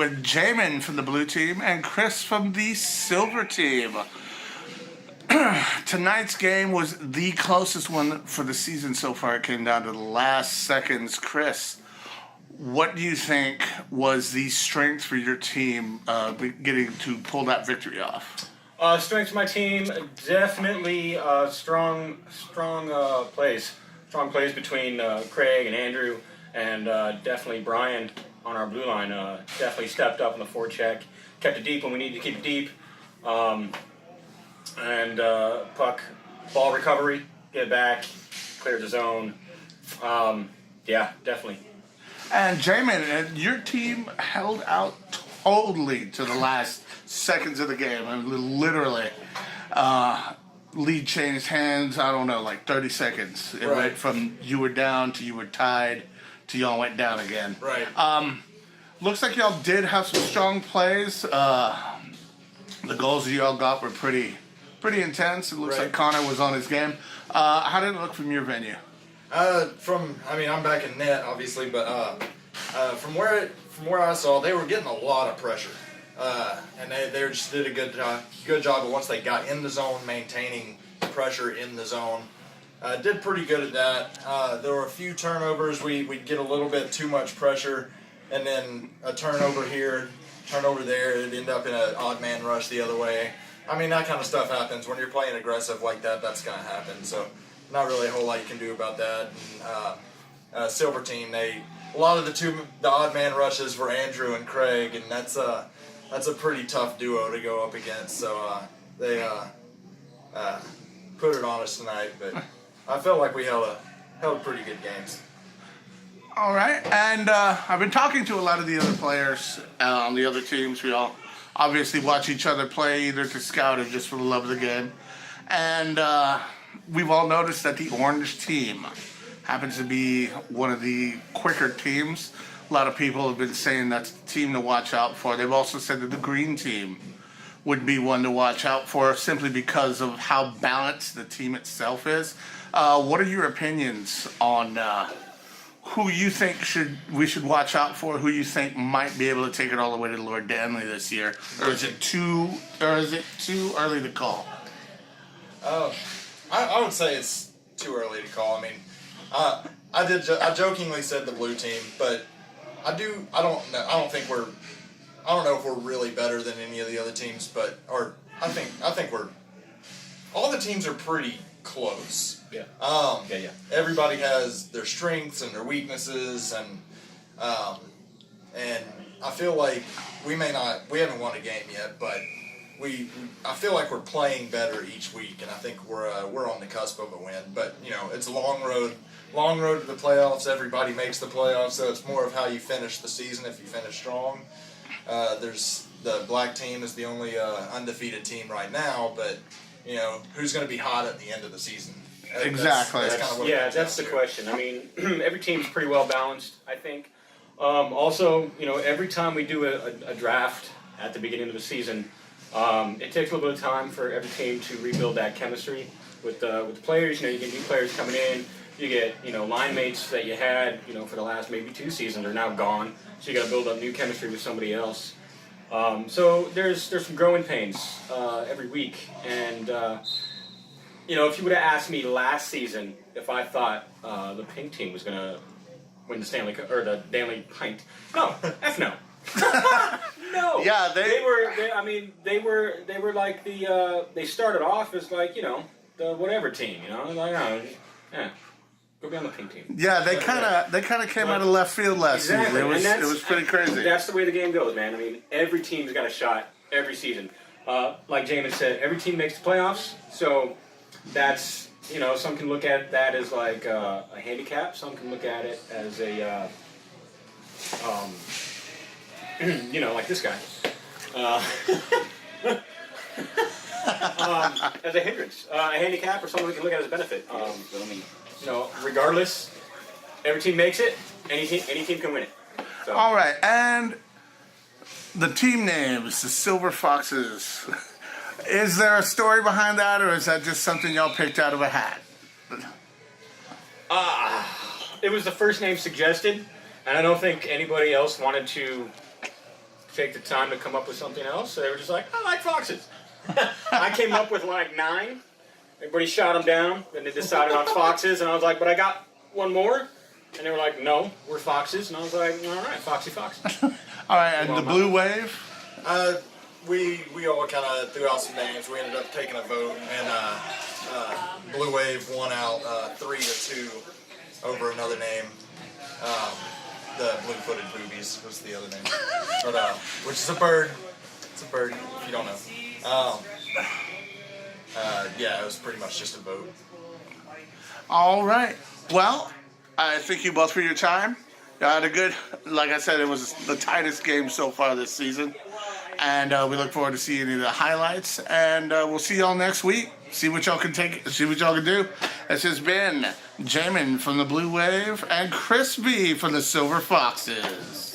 with Jamin from the blue team and Chris from the silver team. Tonight's game was the closest one for the season so far. It came down to the last seconds. Chris, what do you think was the strength for your team getting to pull that victory off? Strength of my team, definitely strong plays. Strong plays between Craig and Andrew, and definitely Brian on our blue line. Definitely stepped up in the forecheck, kept it deep when we needed to keep it deep. And puck, ball recovery, get it back, cleared the zone. Yeah, definitely. And Jamin, your team held out totally to the last seconds of the game. I mean, literally, lead changed hands. I don't know, like 30 seconds. It went from you were down to you were tied to y'all went down again. Right. Looks like y'all did have some strong plays. The goals that y'all got were pretty intense. It looks like Connor was on his game. How did it look from your venue? I'm back in net, obviously, but from where I saw, they were getting a lot of pressure, and they just did a good job. But once they got in the zone, maintaining pressure in the zone, did pretty good at that. There were a few turnovers. We'd get a little bit too much pressure, and then a turnover here, turnover there. It'd end up in an odd man rush the other way. I mean, that kind of stuff happens when you're playing aggressive like that. That's gonna happen. So, not really a whole lot you can do about that. And, silver team, a lot of the odd man rushes were Andrew and Craig, and that's a pretty tough duo to go up against. So they put it on us tonight, but I felt like we held pretty good games. All right, and I've been talking to a lot of the other players on the other teams. We all obviously watch each other play, either to scout or just for the love of the game. And we've all noticed that the orange team happens to be one of the quicker teams. A lot of people have been saying that's the team to watch out for. They've also said that the green team would be one to watch out for simply because of how balanced the team itself is. What are your opinions on who you think we should watch out for? Who you think might be able to take it all the way to Lord Danley this year, or is it too early to call? I would say it's too early to call. I mean, I jokingly said the blue team, but I don't know if we're really better than any of the other teams, I think all the teams are pretty close. Yeah. Yeah. Everybody has their strengths and their weaknesses, and I feel like we haven't won a game yet, but I feel like we're playing better each week, and I think we're on the cusp of a win. But it's a long road to the playoffs. Everybody makes the playoffs, so it's more of how you finish the season. If you finish strong, there's the black team is the only undefeated team right now, but who's going to be hot at the end of the season? Exactly. That's kind of that's the question. I mean, every team's pretty well balanced, I think. Also, every time we do a draft at the beginning of the season, it takes a little bit of time for every team to rebuild that chemistry with the players. You get new players coming in. You get line mates that you had for the last maybe 2 seasons are now gone. So you got to build up new chemistry with somebody else. So there's some growing pains every week, and if you would have asked me last season if I thought the pink team was gonna win the Stanley Cup or the Danley Pint, no, no. No. Yeah, they were like they started off as like the whatever team, like yeah. Go be on the pink team. Yeah, they kind of came out of left field last season. It was pretty crazy. That's the way the game goes, man. I mean, every team's got a shot every season. Like Jamin said, every team makes the playoffs. So that's some can look at that as like a handicap. Some can look at it as a like this guy. As a hindrance, a handicap, or someone can look at it as a benefit. Regardless, every team makes it. Any team can win it. So. All right, and the team names, the Silver Foxes. Is there a story behind that, or is that just something y'all picked out of a hat? It was the first name suggested, and I don't think anybody else wanted to take the time to come up with something else. So they were just like, I like foxes. I came up with like 9. Everybody shot them down. Then they decided on foxes, and I was like, but I got one more. And they were like, no, we're foxes. And I was like, all right, foxy fox. All right, and the Blue Wave? We all kind of threw out some names. We ended up taking a vote, and Blue Wave won out 3-2 over another name. The blue-footed boobies was the other name, but which is a bird. It's a bird if you don't know. Yeah, it was pretty much just a vote. All right. Well, I thank you both for your time. You had a good, like I said, it was the tightest game so far this season. And we look forward to seeing the highlights. And we'll see y'all next week. See what y'all can do. This has been Jamin from the Blue Wave and Crispy from the Silver Foxes.